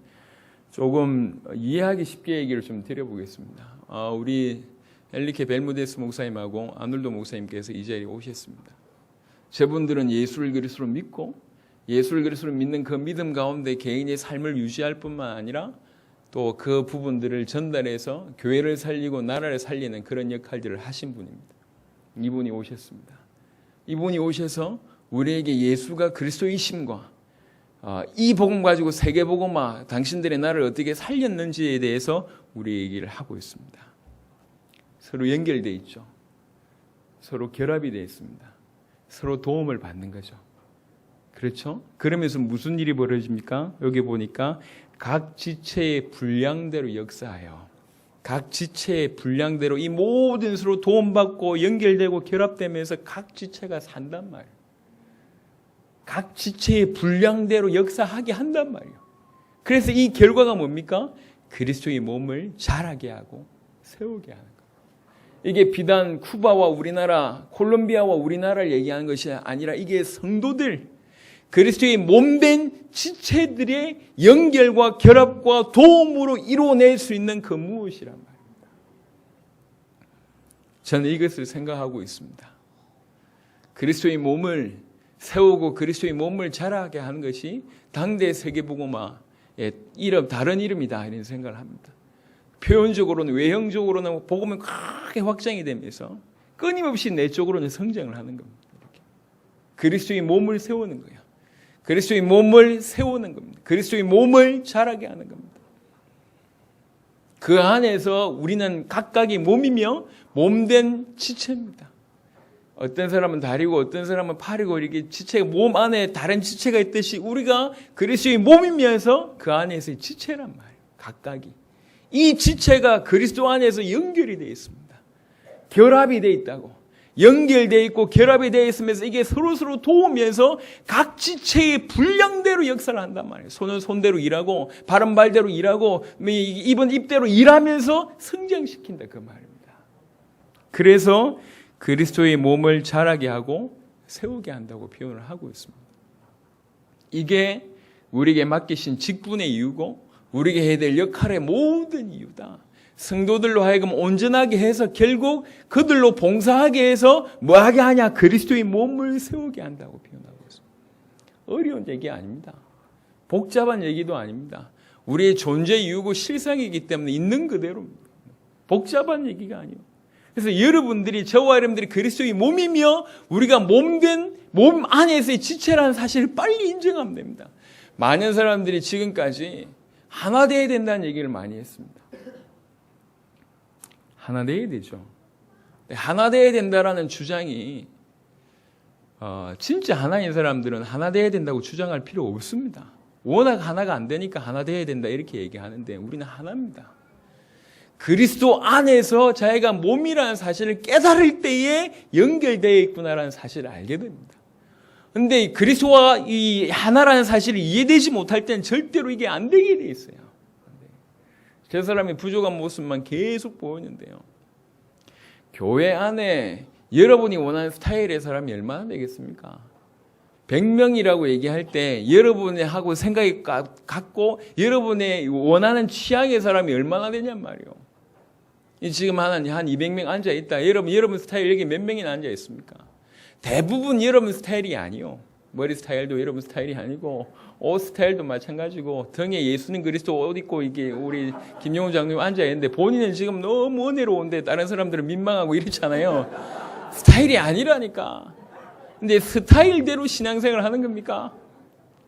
조금 이해하기 쉽게 얘기를 좀 드려보겠습니다. 우리 엘리케 벨무데스 목사님하고 아놀도 목사님께서 이 자리에 오셨습니다. 저분들은 예수를 그리스도로 믿고 예수를 그리스도로 믿는 그 믿음 가운데 개인의 삶을 유지할 뿐만 아니라 또 그 부분들을 전달해서 교회를 살리고 나라를 살리는 그런 역할들을 하신 분입니다. 이분이 오셨습니다. 이분이 오셔서 우리에게 예수가 그리스도이심과 이 복음 가지고 세계복음화 당신들의 나라를 어떻게 살렸는지에 대해서 우리 얘기를 하고 있습니다. 서로 연결되어 있죠. 서로 결합이 되어 있습니다. 서로 도움을 받는 거죠. 그렇죠? 그러면서 무슨 일이 벌어집니까? 여기 보니까 각 지체의 분량대로 역사하여 각 지체의 분량대로 이 모든 서로 도움받고 연결되고 결합되면서 각 지체가 산단 말이에요. 각 지체의 분량대로 역사하게 한단 말이에요. 그래서 이 결과가 뭡니까? 그리스도의 몸을 자라게 하고 세우게 하는 거예요. 이게 비단 쿠바와 우리나라, 콜롬비아와 우리나라를 얘기하는 것이 아니라 이게 성도들, 그리스도의 몸된 지체들의 연결과 결합과 도움으로 이루어낼 수 있는 그 무엇이란 말입니다. 저는 이것을 생각하고 있습니다. 그리스도의 몸을 세우고 그리스도의 몸을 자라게 하는 것이 당대 세계복음화의 이름, 다른 이름이다 이런 생각을 합니다. 표현적으로는 외형적으로는 복음은 크게 확장이 되면서 끊임없이 내적으로는 성장을 하는 겁니다. 이렇게. 그리스도의 몸을 세우는 거예요. 그리스도의 몸을 세우는 겁니다. 그리스도의 몸을 자라게 하는 겁니다. 그 안에서 우리는 각각의 몸이며 몸된 지체입니다. 어떤 사람은 다리고 어떤 사람은 팔이고 이렇게 지체가 몸 안에 다른 지체가 있듯이 우리가 그리스도의 몸이면서 그 안에서의 지체란 말이에요. 각각이. 이 지체가 그리스도 안에서 연결이 되어 있습니다. 결합이 되어 있다고. 연결되어 있고 결합이 되어 있으면서 이게 서로 도우면서 각 지체의 분량대로 역사를 한단 말이에요. 손은 손대로 일하고 발은 발대로 일하고 입은 입대로 일하면서 성장시킨다 그 말입니다. 그래서 그리스도의 몸을 자라게 하고 세우게 한다고 표현을 하고 있습니다. 이게 우리에게 맡기신 직분의 이유고 우리에게 해야 될 역할의 모든 이유다. 성도들로 하여금 온전하게 해서 결국 그들로 봉사하게 해서 뭐하게 하냐? 그리스도의 몸을 세우게 한다고 표현하고 있습니다. 어려운 얘기 아닙니다. 복잡한 얘기도 아닙니다. 우리의 존재 이유고 실상이기 때문에 있는 그대로입니다. 복잡한 얘기가 아니에요. 그래서 여러분들이 저와 여러분들이 그리스도의 몸이며 우리가 몸된 몸 안에서의 지체라는 사실을 빨리 인정하면 됩니다. 많은 사람들이 지금까지 하나 되어야 된다는 얘기를 많이 했습니다. 하나 되어야 되죠. 하나 되어야 된다라는 주장이 진짜 하나인 사람들은 하나 되어야 된다고 주장할 필요 없습니다. 워낙 하나가 안 되니까 하나 되어야 된다 이렇게 얘기하는데 우리는 하나입니다. 그리스도 안에서 자기가 몸이라는 사실을 깨달을 때에 연결되어 있구나라는 사실을 알게 됩니다. 그런데 그리스도와 이 하나라는 사실을 이해되지 못할 때는 절대로 이게 안 되게 돼 있어요. 저 사람이 부족한 모습만 계속 보이는데요. 교회 안에 여러분이 원하는 스타일의 사람이 얼마나 되겠습니까? 100명이라고 얘기할 때 여러분이 하고 생각이 같고 여러분의 원하는 취향의 사람이 얼마나 되냔 말이에요. 지금 한 200명 앉아있다. 여러분 스타일 여기 몇 명이나 앉아있습니까? 대부분 여러분 스타일이 아니요. 머리 스타일도 여러분 스타일이 아니고 옷 스타일도 마찬가지고 등에 예수님 그리스도 옷 입고 이게 우리 김용훈 장로님 앉아있는데 본인은 지금 너무 은혜로운데 다른 사람들은 민망하고 이렇잖아요. 스타일이 아니라니까. 근데 스타일대로 신앙생활을 하는 겁니까?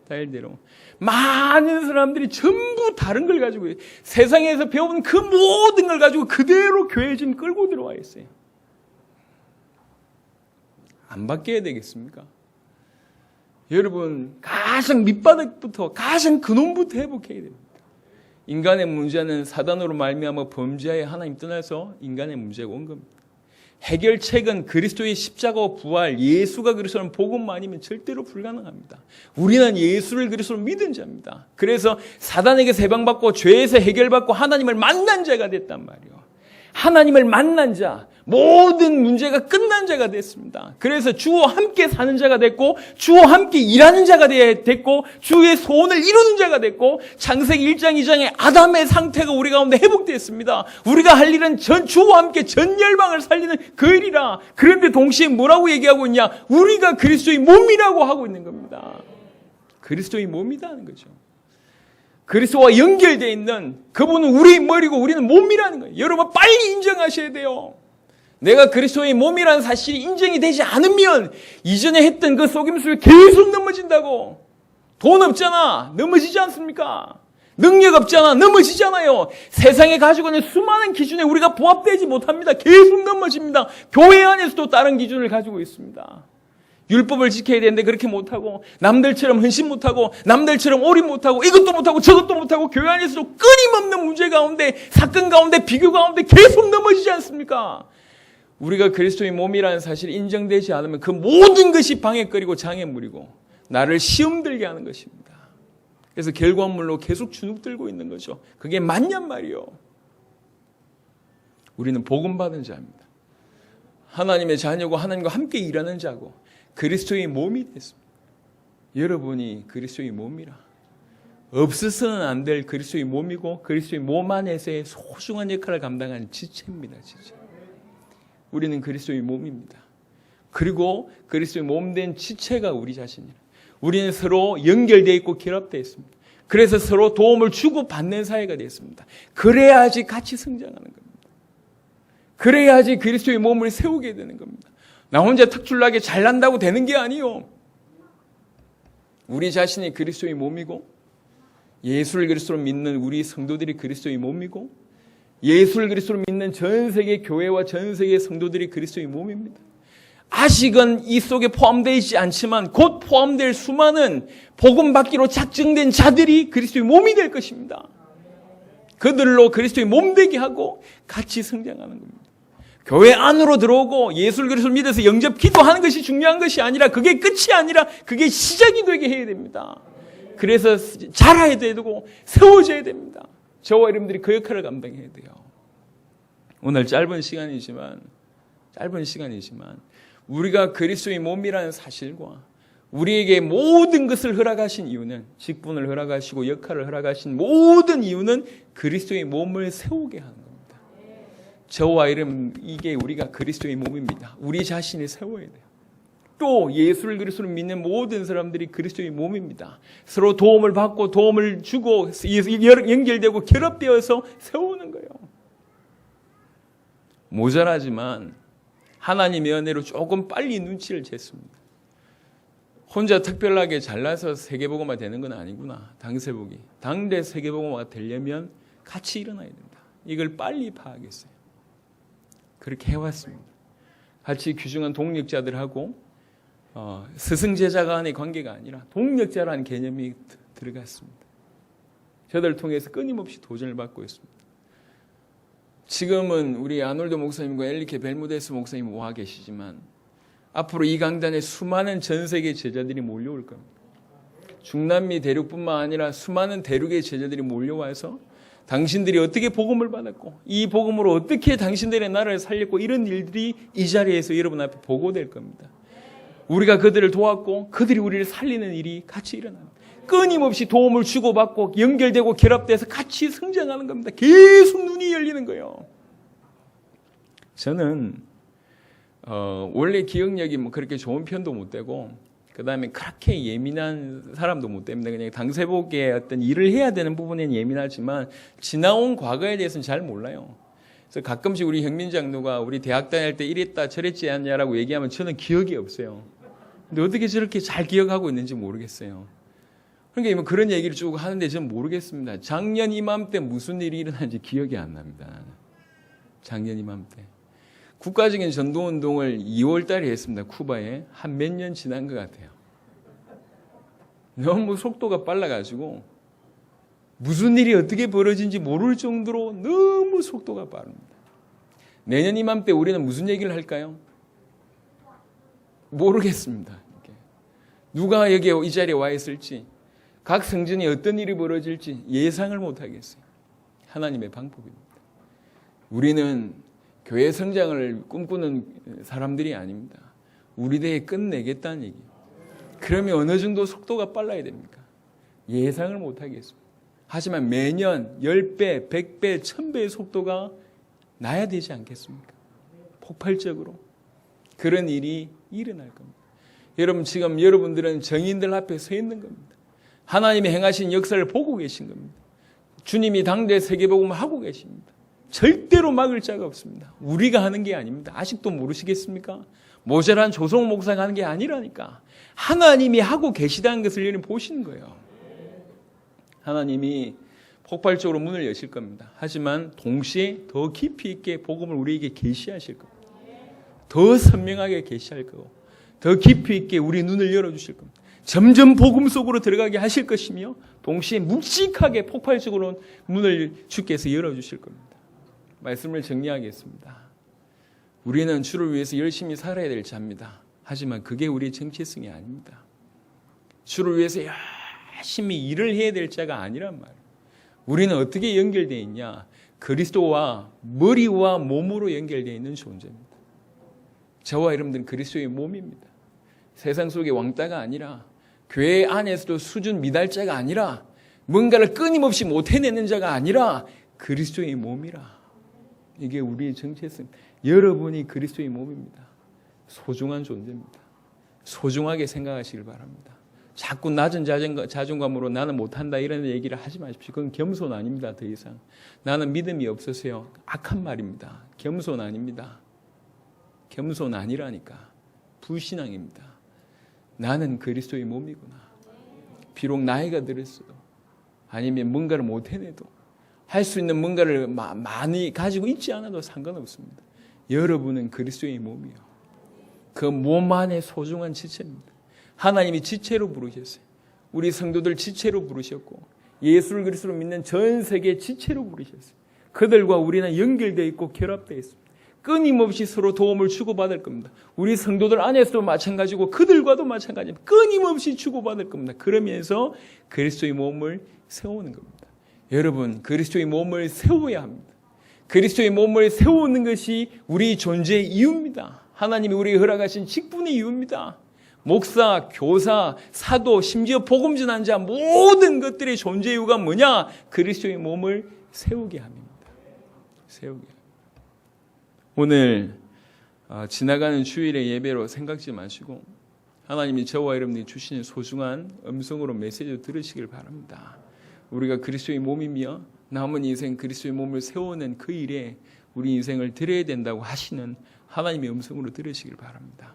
스타일대로. 많은 사람들이 전부 다른 걸 가지고 세상에서 배운 그 모든 걸 가지고 그대로 교회에 지금 끌고 들어와 있어요. 안 바뀌어야 되겠습니까? 여러분 가장 밑바닥부터 가장 근원부터 회복해야 됩니다. 인간의 문제는 사단으로 말미암아 범죄하에 하나님 떠나서 인간의 문제가 온 겁니다. 해결책은 그리스도의 십자가와 부활, 예수가 그리스도는 복음만 아니면 절대로 불가능합니다. 우리는 예수를 그리스도로 믿은 자입니다. 그래서 사단에게 세방받고 죄에서 해결받고 하나님을 만난 자가 됐단 말이에요. 하나님을 만난 자, 모든 문제가 끝난 자가 됐습니다. 그래서 주와 함께 사는 자가 됐고 주와 함께 일하는 자가 됐고 주의 소원을 이루는 자가 됐고 창세기 1장 2장에 아담의 상태가 우리 가운데 회복됐습니다. 우리가 할 일은 주와 함께 전 열방을 살리는 그 일이라. 그런데 동시에 뭐라고 얘기하고 있냐? 우리가 그리스도의 몸이라고 하고 있는 겁니다. 그리스도의 몸이라는 거죠. 그리스도와 연결되어 있는 그분은 우리의 머리고 우리는 몸이라는 거예요. 여러분 빨리 인정하셔야 돼요. 내가 그리스도의 몸이라는 사실이 인정이 되지 않으면 이전에 했던 그 속임수에 계속 넘어진다고. 돈 없잖아. 넘어지지 않습니까? 능력 없잖아. 넘어지잖아요. 세상에 가지고 있는 수많은 기준에 우리가 부합되지 못합니다. 계속 넘어집니다. 교회 안에서도 다른 기준을 가지고 있습니다. 율법을 지켜야 되는데 그렇게 못하고 남들처럼 헌신 못하고 남들처럼 오리 못하고 이것도 못하고 저것도 못하고 교회 안에서도 끊임없는 문제 가운데 사건 가운데 비교 가운데 계속 넘어지지 않습니까? 우리가 그리스도의 몸이라는 사실이 인정되지 않으면 그 모든 것이 방해거리고 장애물이고 나를 시험 들게 하는 것입니다. 그래서 결과물로 계속 주눅 들고 있는 거죠. 그게 맞냔 말이요. 우리는 복음 받은 자입니다. 하나님의 자녀고 하나님과 함께 일하는 자고 그리스도의 몸이 됐습니다. 여러분이 그리스도의 몸이라. 없어서는 안 될 그리스도의 몸이고 그리스도의 몸 안에서의 소중한 역할을 감당하는 지체입니다. 지체. 우리는 그리스도의 몸입니다. 그리고 그리스도의 몸된 지체가 우리 자신이라. 우리는 서로 연결되어 있고 결합되어 있습니다. 그래서 서로 도움을 주고 받는 사회가 되었습니다. 그래야지 같이 성장하는 겁니다. 그래야지 그리스도의 몸을 세우게 되는 겁니다. 나 혼자 특출나게 잘난다고 되는 게 아니요. 우리 자신이 그리스도의 몸이고 예수를 그리스도로 믿는 우리 성도들이 그리스도의 몸이고 예수를 그리스도로 믿는 전 세계 교회와 전 세계 성도들이 그리스도의 몸입니다. 아직은 이 속에 포함되어 있지 않지만 곧 포함될 수많은 복음 받기로 작정된 자들이 그리스도의 몸이 될 것입니다. 그들로 그리스도의 몸 되게 하고 같이 성장하는 겁니다. 교회 안으로 들어오고 예수를 그리스도로 믿어서 영접 기도하는 것이 중요한 것이 아니라 그게 끝이 아니라 그게 시작이 되게 해야 됩니다. 그래서 자라야 되고 세워져야 됩니다. 저와 여러분들이 그 역할을 감당해야 돼요. 오늘 짧은 시간이지만 우리가 그리스도의 몸이라는 사실과 우리에게 모든 것을 허락하신 이유는 직분을 허락하시고 역할을 허락하신 모든 이유는 그리스도의 몸을 세우게 하는 겁니다. 저와 여러분 이게 우리가 그리스도의 몸입니다. 우리 자신을 세워야 돼요. 또 예수를 그리스도로 믿는 모든 사람들이 그리스도의 몸입니다. 서로 도움을 받고 도움을 주고 연결되고 결합되어서 세우는 거예요. 모자라지만 하나님의 은혜로 조금 빨리 눈치를 챘습니다. 혼자 특별하게 잘나서 세계복음화 되는 건 아니구나. 당세복이. 당대 세계복음화가 되려면 같이 일어나야 된다. 이걸 빨리 파악했어요. 그렇게 해왔습니다. 같이 귀중한 동력자들하고 스승제자 간의 관계가 아니라 동력자라는 개념이 들어갔습니다. 저들을 통해서 끊임없이 도전을 받고 있습니다. 지금은 우리 아놀드 목사님과 엘리케 벨무데스 목사님 와 계시지만 앞으로 이 강단에 수많은 전 세계 제자들이 몰려올 겁니다. 중남미 대륙뿐만 아니라 수많은 대륙의 제자들이 몰려와서 당신들이 어떻게 복음을 받았고 이 복음으로 어떻게 당신들의 나라를 살렸고 이런 일들이 이 자리에서 여러분 앞에 보고될 겁니다. 우리가 그들을 도왔고 그들이 우리를 살리는 일이 같이 일어납니다. 끊임없이 도움을 주고받고 연결되고 결합돼서 같이 성장하는 겁니다. 계속 눈이 열리는 거예요. 저는 원래 기억력이 뭐 그렇게 좋은 편도 못 되고 그 다음에 그렇게 예민한 사람도 못 됩니다. 그냥 당세복의 어떤 일을 해야 되는 부분에는 예민하지만 지나온 과거에 대해서는 잘 몰라요. 그래서 가끔씩 우리 형민 장로가 우리 대학 다닐 때 이랬다 저랬지 않냐라고 얘기하면 저는 기억이 없어요. 근데 어떻게 저렇게 잘 기억하고 있는지 모르겠어요. 그러니까 뭐 그런 얘기를 쭉 하는데 저는 모르겠습니다. 작년 이맘때 무슨 일이 일어났는지 기억이 안 납니다. 작년 이맘때. 국가적인 전도운동을 2월 달에 했습니다. 쿠바에. 한 몇 년 지난 것 같아요. 너무 속도가 빨라가지고 무슨 일이 어떻게 벌어진지 모를 정도로 너무 속도가 빠릅니다. 내년 이맘때 우리는 무슨 얘기를 할까요? 모르겠습니다. 누가 여기 이 자리에 와 있을지 각 성전이 어떤 일이 벌어질지 예상을 못하겠어요. 하나님의 방법입니다. 우리는 교회 성장을 꿈꾸는 사람들이 아닙니다. 우리 대에 끝내겠다는 얘기예요. 그러면 어느 정도 속도가 빨라야 됩니까? 예상을 못하겠습니다. 하지만 매년 10배, 100배, 1000배의 속도가 나야 되지 않겠습니까? 폭발적으로. 그런 일이 일어날 겁니다. 여러분 지금 여러분들은 정인들 앞에 서 있는 겁니다. 하나님이 행하신 역사를 보고 계신 겁니다. 주님이 당대 세계복음을 하고 계십니다. 절대로 막을 자가 없습니다. 우리가 하는 게 아닙니다. 아직도 모르시겠습니까? 모자란 조성 목사가 하는 게 아니라니까. 하나님이 하고 계시다는 것을 여러분 보시는 거예요. 하나님이 폭발적으로 문을 여실 겁니다. 하지만 동시에 더 깊이 있게 복음을 우리에게 계시하실 겁니다. 더 선명하게 계시할 거고 더 깊이 있게 우리 눈을 열어주실 겁니다. 점점 복음 속으로 들어가게 하실 것이며 동시에 묵직하게 폭발적으로 문을 주께서 열어주실 겁니다. 말씀을 정리하겠습니다. 우리는 주를 위해서 열심히 살아야 될 자입니다. 하지만 그게 우리의 정체성이 아닙니다. 주를 위해서 열심히 일을 해야 될 자가 아니란 말이에요. 우리는 어떻게 연결되어 있냐? 그리스도와 머리와 몸으로 연결되어 있는 존재입니다. 저와 여러분들은 그리스도의 몸입니다. 세상 속의 왕따가 아니라 교회 안에서도 수준 미달자가 아니라 뭔가를 끊임없이 못 해내는 자가 아니라 그리스도의 몸이라. 이게 우리의 정체성. 여러분이 그리스도의 몸입니다. 소중한 존재입니다. 소중하게 생각하시길 바랍니다. 자꾸 낮은 자존감으로 나는 못한다 이런 얘기를 하지 마십시오. 그건 겸손 아닙니다. 더 이상. 나는 믿음이 없어서요. 악한 말입니다. 겸손 아닙니다. 겸손 아니라니까. 불신앙입니다. 나는 그리스도의 몸이구나. 비록 나이가 들었어도 아니면 뭔가를 못 해내도 할 수 있는 뭔가를 많이 가지고 있지 않아도 상관없습니다. 여러분은 그리스도의 몸이요. 그 몸 안에 소중한 지체입니다. 하나님이 지체로 부르셨어요. 우리 성도들 지체로 부르셨고 예수를 그리스도로 믿는 전 세계 지체로 부르셨어요. 그들과 우리는 연결되어 있고 결합되어 있습니다. 끊임없이 서로 도움을 주고받을 겁니다. 우리 성도들 안에서도 마찬가지고 그들과도 마찬가지입니다. 끊임없이 주고받을 겁니다. 그러면서 그리스도의 몸을 세우는 겁니다. 여러분, 그리스도의 몸을 세워야 합니다. 그리스도의 몸을 세우는 것이 우리 존재의 이유입니다. 하나님이 우리에게 허락하신 직분의 이유입니다. 목사, 교사, 사도, 심지어 복음 전환자 모든 것들의 존재 이유가 뭐냐? 그리스도의 몸을 세우게 합니다. 세우게 합니다. 오늘 지나가는 주일의 예배로 생각지 마시고 하나님이 저와 여러분들이 주시는 소중한 음성으로 메시지를 들으시길 바랍니다. 우리가 그리스도의 몸이며 남은 인생 그리스도의 몸을 세우는 그 일에 우리 인생을 드려야 된다고 하시는 하나님의 음성으로 들으시길 바랍니다.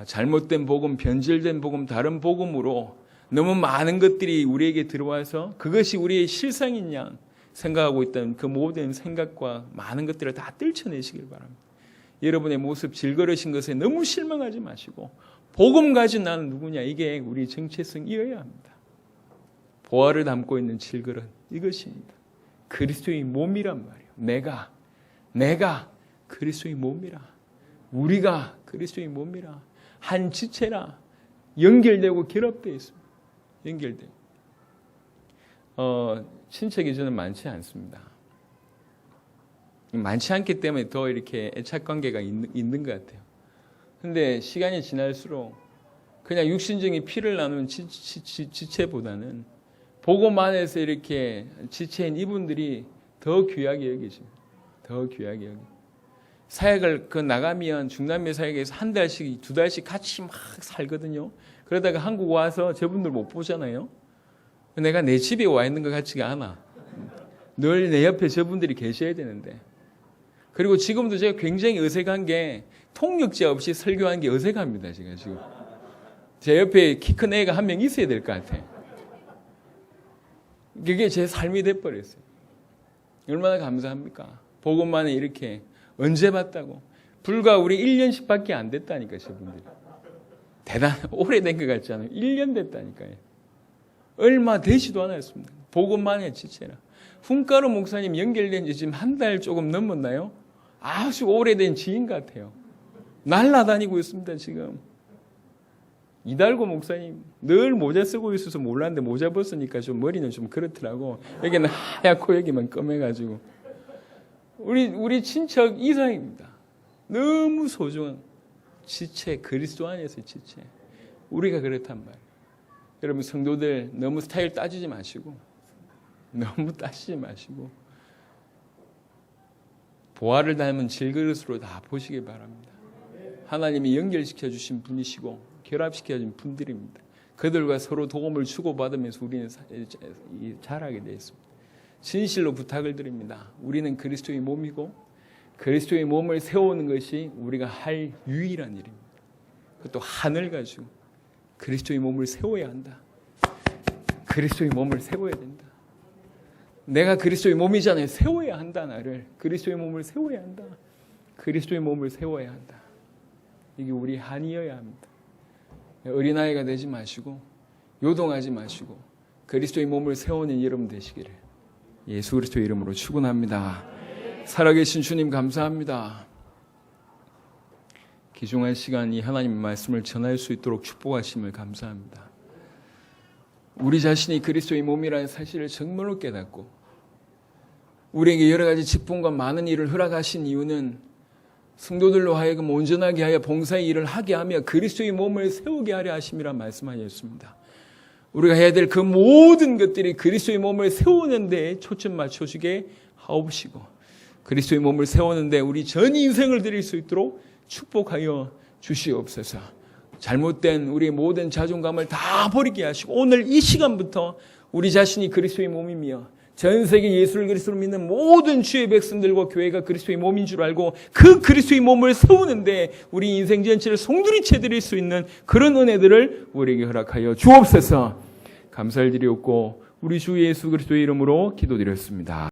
잘못된 복음, 변질된 복음, 다른 복음으로 너무 많은 것들이 우리에게 들어와서 그것이 우리의 실상인 양 생각하고 있던 그 모든 생각과 많은 것들을 다 떨쳐내시길 바랍니다. 여러분의 모습, 질거릇인 것에 너무 실망하지 마시고 복음 가진 나는 누구냐, 이게 우리 정체성이어야 합니다. 보화를 담고 있는 질그릇, 이것입니다. 그리스도의 몸이란 말이에요. 내가 그리스도의 몸이라. 우리가 그리스도의 몸이라. 한 지체라. 연결되고 결합되어 있습니다. 연결돼요. 친척이 저는 많지 않습니다. 많지 않기 때문에 더 이렇게 애착관계가 있는 것 같아요. 근데 시간이 지날수록 그냥 육신적인 피를 나누는 지체보다는 복음 안에서 이렇게 지체인 이분들이 더 귀하게 여기십니다. 더 귀하게 여기. 사역을 나가면 중남미 사역에서 한 달씩, 두 달씩 같이 막 살거든요. 그러다가 한국 와서 저분들 못 보잖아요. 내가 내 집에 와 있는 것 같지가 않아. 늘 내 옆에 저분들이 계셔야 되는데. 그리고 지금도 제가 굉장히 어색한 게 통역자 없이 설교하는 게 어색합니다. 제가 지금. 제 옆에 키 큰 애가 한 명 있어야 될 것 같아요. 그게 제 삶이 돼버렸어요. 얼마나 감사합니까? 복음만에 이렇게 언제 봤다고. 불과 우리 1년씩밖에 안 됐다니까, 저분들이. 오래된 것 같지 않아요? 1년 됐다니까요. 얼마 되지도 않았습니다. 복음만의 지체라. 훈가루 목사님 연결된 지 지금 한 달 조금 넘었나요? 아주 오래된 지인 같아요. 날라다니고 있습니다, 지금. 이달고 목사님 늘 모자 쓰고 있어서 몰랐는데 모자 벗으니까 좀 머리는 좀 그렇더라고. 여기는 하얗고 여기만 검해가지고. 우리 친척 이상입니다. 너무 소중한 지체, 그리스도 안에서의 지체. 우리가 그렇단 말이에요. 여러분 성도들 너무 스타일 따지지 마시고 너무 따지지 마시고 보화를 닮은 질그릇으로 다 보시기 바랍니다. 하나님이 연결시켜 주신 분이시고 결합시켜 주신 분들입니다. 그들과 서로 도움을 주고받으면서 우리는 자라게 되어 있습니다. 진실로 부탁을 드립니다. 우리는 그리스도의 몸이고 그리스도의 몸을 세우는 것이 우리가 할 유일한 일입니다. 그것도 하늘 가지고 그리스도의 몸을 세워야 한다. 그리스도의 몸을 세워야 된다. 내가 그리스도의 몸이잖아요. 세워야 한다. 나를. 그리스도의 몸을 세워야 한다. 그리스도의 몸을 세워야 한다. 이게 우리 한이어야 합니다. 어린아이가 되지 마시고 요동하지 마시고 그리스도의 몸을 세우는 여러분 되시기를 예수 그리스도의 이름으로 축원합니다. 살아계신 주님 감사합니다. 귀중한 시간 이 하나님의 말씀을 전할 수 있도록 축복하심을 감사합니다. 우리 자신이 그리스도의 몸이라는 사실을 정말로 깨닫고 우리에게 여러 가지 직분과 많은 일을 허락하신 이유는 성도들로 하여금 온전하게 하여 봉사의 일을 하게 하며 그리스도의 몸을 세우게 하려 하심이라 말씀하셨습니다. 우리가 해야 될 그 모든 것들이 그리스도의 몸을 세우는 데 초점 맞춰주게 하옵시고 그리스도의 몸을 세우는 데 우리 전 인생을 드릴 수 있도록 축복하여 주시옵소서. 잘못된 우리의 모든 자존감을 다 버리게 하시고 오늘 이 시간부터 우리 자신이 그리스도의 몸이며 전 세계 예수를 그리스도로 믿는 모든 주의 백성들과 교회가 그리스도의 몸인 줄 알고 그 그리스도의 몸을 세우는데 우리 인생 전체를 송두리째 드릴 수 있는 그런 은혜들을 우리에게 허락하여 주옵소서. 감사를 드리옵고 우리 주 예수 그리스도의 이름으로 기도드렸습니다.